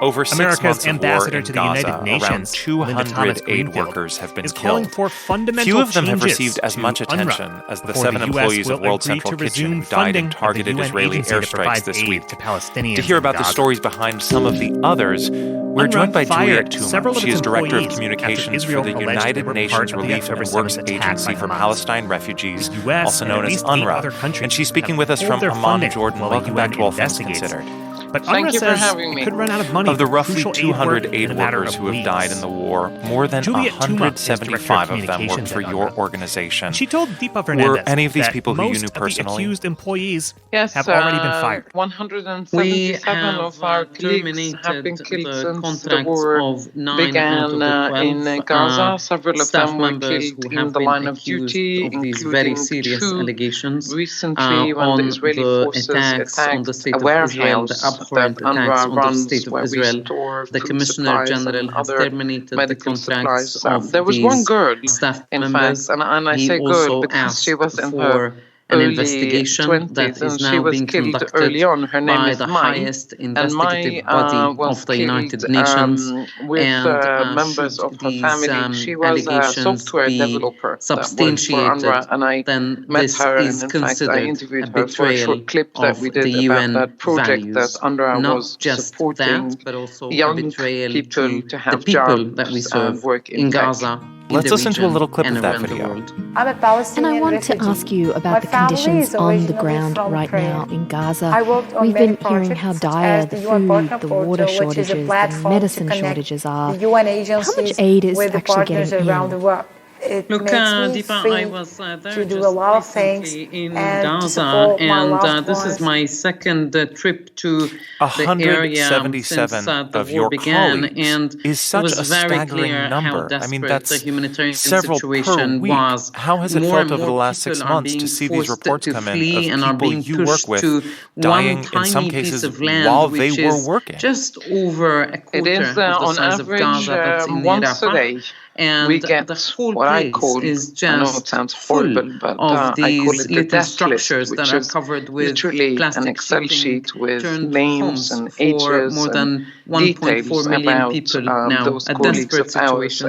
Over 6 America's months of war ambassador in to the Gaza, United Nations, around 200 aid workers have been is calling killed. for fundamental Few of them have changes received as to much attention UNRWA as the before 7 the US employees of will World agree Central to Kitchen resume who died in funding of the targeted UN Israeli agency that airstrikes provides this aid week. to Palestinians To hear in about the Gaza. stories behind some of the others, we're UNRWA joined by fired Juliette several Touma. of She its is Director of employees Communications after for Israel the alleged they United were Nations part of the Relief October and Works 7th attack Agency by for Hamas. Palestine Refugees, The US also and known at as least 8 other UNRWA. countries And she's speaking with us pulled from their Amman, funding Jordan. while the Welcome back UN to All Things investigates. Considered. But Thank UNRWA you for says having it me. could run out of money Of the for roughly crucial 200 aid aid work in a matter workers of who have weeks. died in the war, more than Juliette Touma is Director of 175 of them work Communications for at your UNRWA. organization. She told Deepa Were Fernandez any of these that people who you most knew of the personally? accused employees Yes, have already been fired. 177 of our colleagues have been killed since the war began in Gaza. Several of them were killed in the line of duty, including two recently when the Israeli forces attacked a warehouse that UNRWA runs where we store food supplies and other medical supplies. There was one girl, in fact, and I say girl because she was in her early 20s, and she was killed early on. Her name is Mai, and Mai was killed with members of her family. She was a software developer that worked for UNRWA, and I met her, and in fact I interviewed her for a short clip that we did about that project that UNRWA was supporting young people to have jobs and work in Gaza. Let's listen to a little clip of that video. I'm a Palestinian And I want refugee. to ask you about the My family conditions is on the originally ground from right Ukraine. now in Gaza. I worked on We've many been hearing how projects dire as the the UN food, Partner the water Portal, which is a shortages, the platform to medicine connect shortages are. the UN How agencies much aid is with the actually partners getting around in? the world. It Look, makes me Deepa, free I was there to do a just lot of things recently in and to Gaza, support my and loved this is ones. my second trip to the area since 177 the of war your began, colleagues and is it such was a very staggering clear number. how I mean, desperate that's the humanitarian several per situation week. was. How has it More felt and over the more last 6 people are months being to see these forced reports to come in flee of and are people being you work pushed with to dying, one in some tiny piece cases, of land, while they which were is working? just over a It quarter is of the on size of average Gaza that's in once a Rafah. day. And We get the whole what I place call, is I know it just sounds full horrible, but of I call these it the little death list, structures which that are is covered with literally an plastic Excel sheeting, sheet with turned names homes and for ages more and than 1.4 details million about people now. those A colleagues desperate of ours. situation.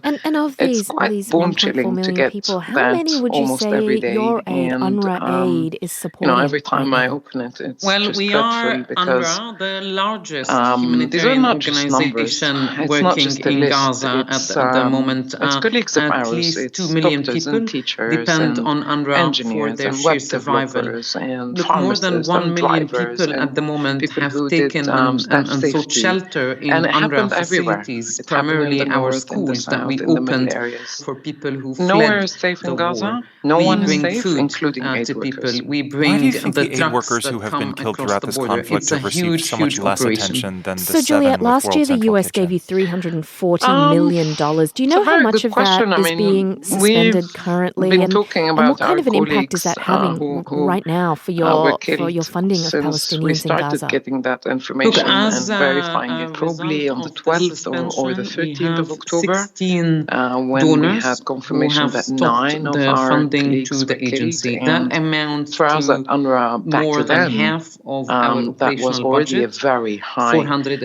And And of it's these quite 1.4 bone-chilling to million get people, how that many would you almost say every day. your aid, And, UNRWA aid, is supporting every time right I now? open it, it's Well, just we dreadful are because UNRWA, the largest these are humanitarian not just numbers. organization It's not working just a in list. Gaza at the moment. It's colleagues of At ours. least It's 2 million doctors people and teachers depend and on UNRWA for engineers their and sheer web survival. developers and Look, more than pharmacists 1 and million drivers people at and the moment people have who did taken staff and sought safety. shelter in And it UNRWA happened everywhere. facilities, It happened in primarily the our north, in the schools that we south, in the middle opened areas. for people who Nowhere fled is safe the in Gaza. war. No We one is bring safe, food including aid to people. workers. We Why bring do you think the the aid trucks workers that who have come been killed across throughout the this border. conflict It's a have received huge, so much huge less operation. attention than the So, 7 Juliette, with last World year the Central US gave Kitchen? you $340 million. Do you know how very much good of that question. I is mean, being suspended currently? been talking And about what kind our of an impact is colleagues that having who right now for were your killed funding of since we Palestinians in started Gaza? getting that Look, information and as verifying a it, probably result on the of the 12th or the suspension, we 13th of have October, 16 when we donors had who confirmation have that stopped 9 of the our funding colleagues to were the killed. agency. And That amounts for us at to UNRWA back more than then, half of our that was operational already a budget, very high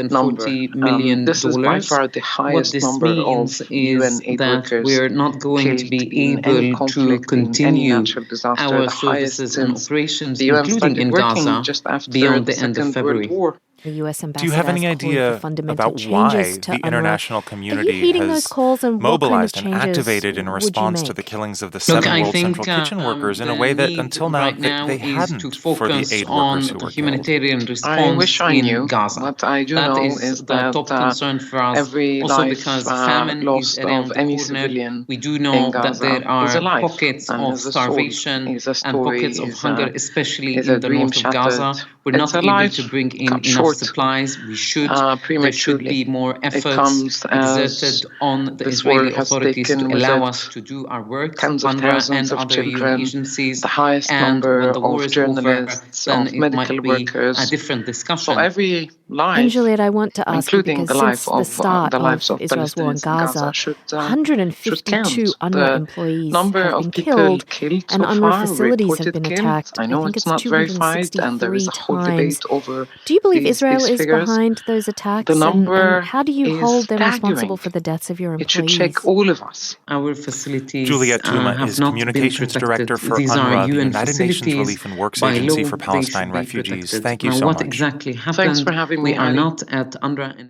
number. $440 million. This is by far the What highest this number means of UN is aid that workers we're not going to killed be in any able to conflict, in any continue natural disaster, our the highest services and since operations, the UN including started in working Gaza, just after beyond the the end of Second World February. War. The U.S. Do you ambassador have is any calling for idea fundamental about changes why to the UNRWA. international Are you community heeding those has calls, and what kind of mobilized and changes activated in would you response to make? the killings of the Look, 7 I World think Central Kitchen workers in a the way that need until now right now they is to hadn't for the focus aid on workers who the were killed? humanitarian I response wish I in knew. Gaza. What I do That know is is the that top concern for us. every Also, life because famine is lost around of the any corner. civilian We do in know that Gaza there is are a life pockets and of is a soul, starvation is a and story, pockets of is hunger, a, especially is in a the dream north of Gaza. shattered. We're It's not a able life to bring in cut enough short supplies. We should. There should prematurely. be more It efforts comes exerted as on the this war Israeli has authorities to taken with allow it us to do our work, tens of UNRWA and thousands of other UN children, agencies. the highest And number when the war of is over, journalists, then of it medical might be workers. a different So discussion. every And life, Juliette, I want to ask you, including because the since life the of start the lives of of Israel's war in Palestinians in Gaza, should 152 count. UNRWA The employees number have of been people killed, killed and so UNRWA far, facilities have reported been killed. attacked. I I know think it's it's not verified, and there 263 is a times. debate over Do you believe these Israel is figures. behind those attacks? The number and how do you is hold them responsible staggering. for the deaths of your It should employees? check all of us. Our facilities Juliette Touma have is not Communications been protected. Director for These are UNRWA, the UN United Nations facilities. Relief and Works By Agency law, for they Palestine should be refugees. protected. Thank you now, so what much. exactly happened? Thanks for having me, We are Ali. not at UNRWA.